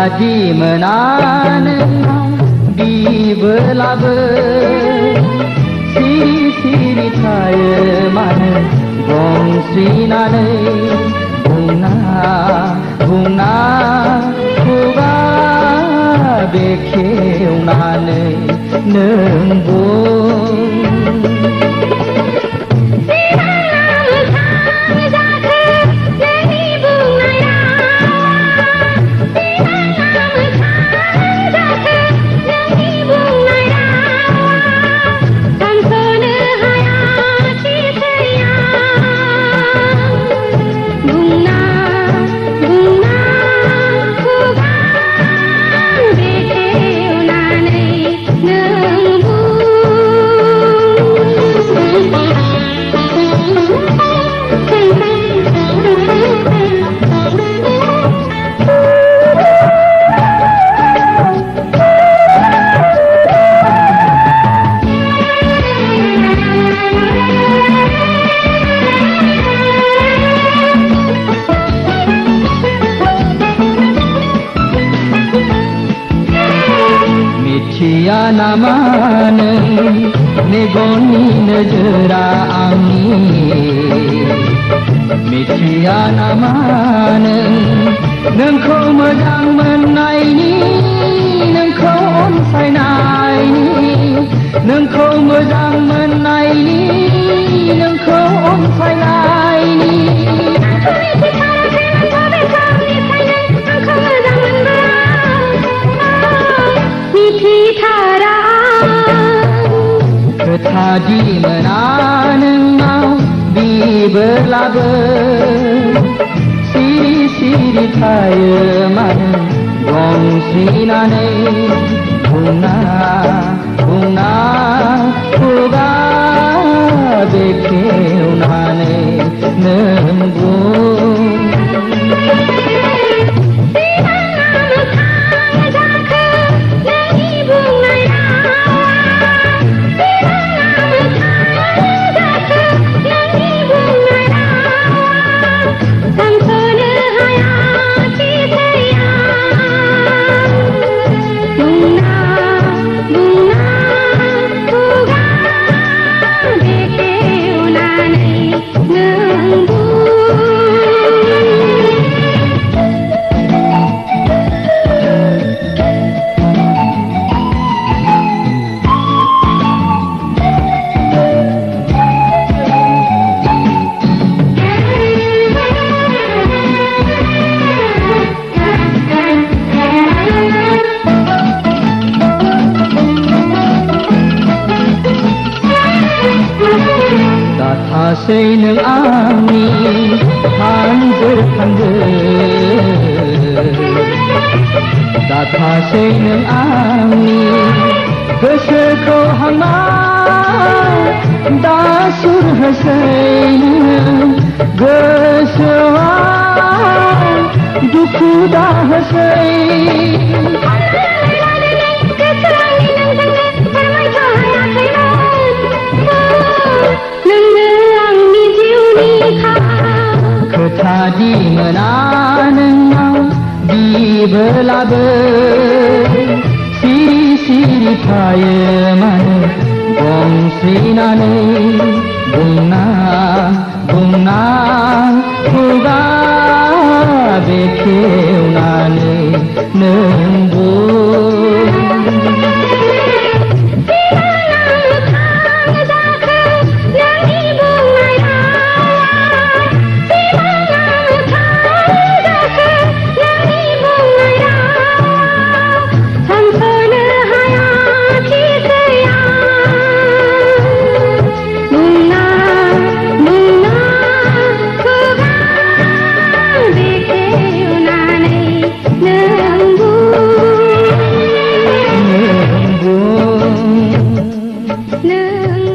tadi menanam di belaba siri-siri saya mana gong sinane bunga bunga kuga bekeu nane nembung Cia namane negoni nejera ami Cia namane nengko medang menaini nengko onsai naini nengko medang menaini nengko onsai naini tadi menanam di belaba siri-siri saya mana gong sinane bunga bunga kuga bekeu nane nembung Sei neng ami hangge Datha sei neng ami Geseko hanga dasur hasei Gesewa duku dah hasei tadi menanam di belaba siri-siri saya mana gong sinane bunga bunga kuga bekeu nane nembung nâng